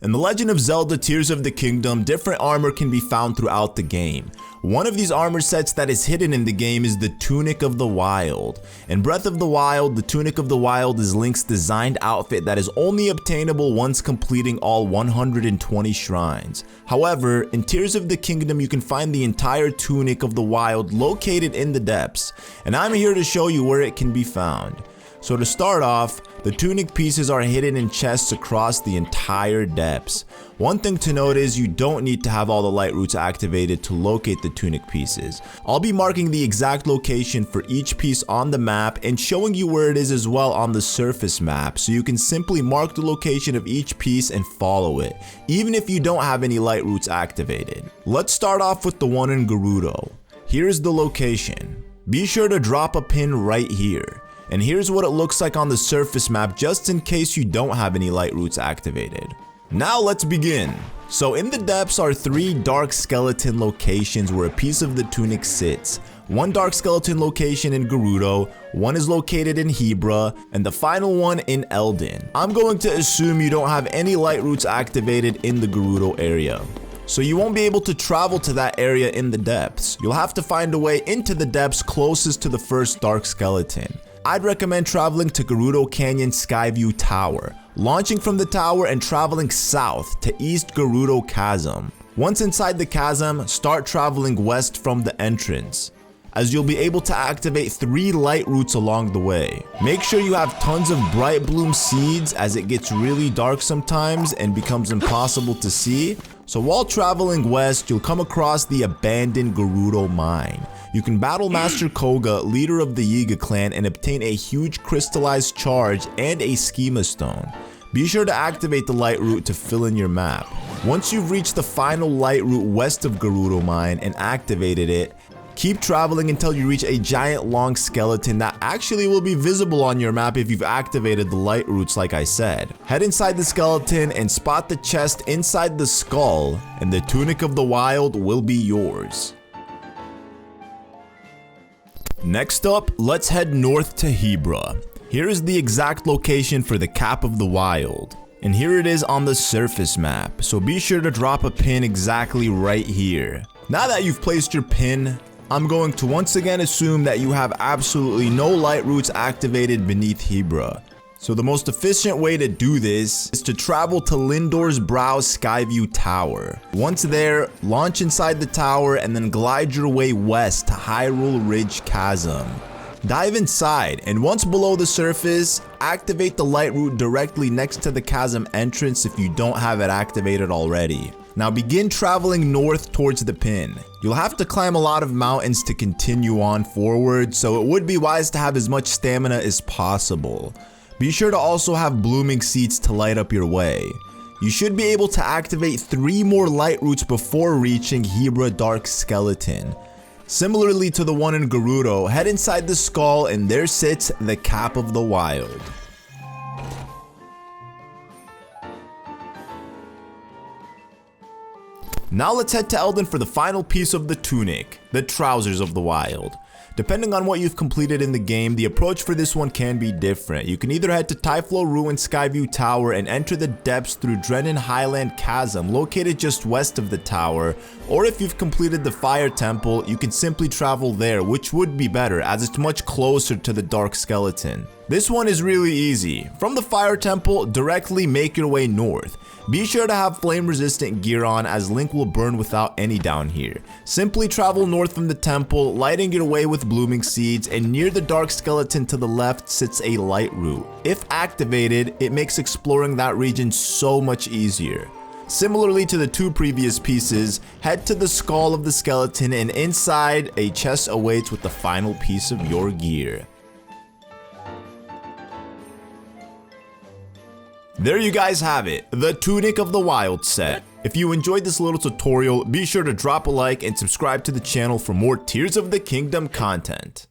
In The Legend of Zelda Tears of the Kingdom, different armor can be found throughout the game. One of these armor sets that is hidden in the game is the Tunic of the Wild. In Breath of the Wild, the Tunic of the Wild is Link's designed outfit that is only obtainable once completing all 120 shrines. However, in Tears of the Kingdom, you can find the entire Tunic of the Wild located in the depths, and I'm here to show you where it can be found. So to start off, the tunic pieces are hidden in chests across the entire depths. One thing to note is you don't need to have all the light roots activated to locate the tunic pieces. I'll be marking the exact location for each piece on the map and showing you where it is as well on the surface map, so you can simply mark the location of each piece and follow it, even if you don't have any light roots activated. Let's start off with the one in Gerudo. Here's the location. Be sure to drop a pin right here. And here's what it looks like on the surface map, just in case you don't have any light roots activated. Now let's begin. So in the depths are 3 dark skeleton locations where a piece of the tunic sits. One dark skeleton location in Gerudo, one is located in Hebra, and the final one in Eldin. I'm going to assume you don't have any light roots activated in the Gerudo area, so you won't be able to travel to that area in the depths. You'll have to find a way into the depths closest to the first dark skeleton. I'd recommend traveling to Gerudo Canyon Skyview Tower, launching from the tower and traveling south to East Gerudo Chasm. Once inside the chasm, start traveling west from the entrance, as you'll be able to activate 3 light roots along the way. Make sure you have tons of bright bloom seeds, as it gets really dark sometimes and becomes impossible to see. So while traveling west, you'll come across the abandoned Gerudo mine. You can battle Master Koga, leader of the Yiga clan, and obtain a huge crystallized charge and a schema stone. Be sure to activate the light route to fill in your map. Once you've reached the final light route west of Gerudo mine and activated it, keep traveling until you reach a giant long skeleton that actually will be visible on your map if you've activated the light routes like I said. Head inside the skeleton and spot the chest inside the skull, and the Tunic of the Wild will be yours. Next up, let's head north to Hebra. Here is the exact location for the Cap of the Wild, and here it is on the surface map, so be sure to drop a pin exactly right here. Now that you've placed your pin, I'm going to once again assume that you have absolutely no light roots activated beneath Hebra. So the most efficient way to do this is to travel to Lindor's Brow Skyview Tower. Once there, launch inside the tower and then glide your way west to Hyrule Ridge Chasm. Dive inside, and once below the surface, activate the light route directly next to the chasm entrance if you don't have it activated already. Now begin traveling north towards the pin. You'll have to climb a lot of mountains to continue on forward, so it would be wise to have as much stamina as possible. Be sure to also have blooming seeds to light up your way. You should be able to activate 3 more light routes before reaching Hebra Dark Skeleton. Similarly to the one in Gerudo, head inside the skull and there sits the Cap of the Wild. Now let's head to Eldin for the final piece of the tunic, the Trousers of the Wild. Depending on what you've completed in the game, the approach for this one can be different. You can either head to Typhlo Ruin Skyview Tower and enter the depths through Drennan Highland Chasm, located just west of the tower, or if you've completed the Fire Temple, you can simply travel there, which would be better as it's much closer to the Dark Skeleton. This one is really easy. From the Fire Temple, directly make your way north. Be sure to have flame resistant gear on, as Link will burn without any down here. Simply travel north from the temple, lighting your way with blooming seeds, and near the dark skeleton to the left sits a light route. If activated, it makes exploring that region so much easier. Similarly to the 2 previous pieces, head to the skull of the skeleton, and inside, a chest awaits with the final piece of your gear. There you guys have it, the Tunic of the Wild set. If you enjoyed this little tutorial, be sure to drop a like and subscribe to the channel for more Tears of the Kingdom content.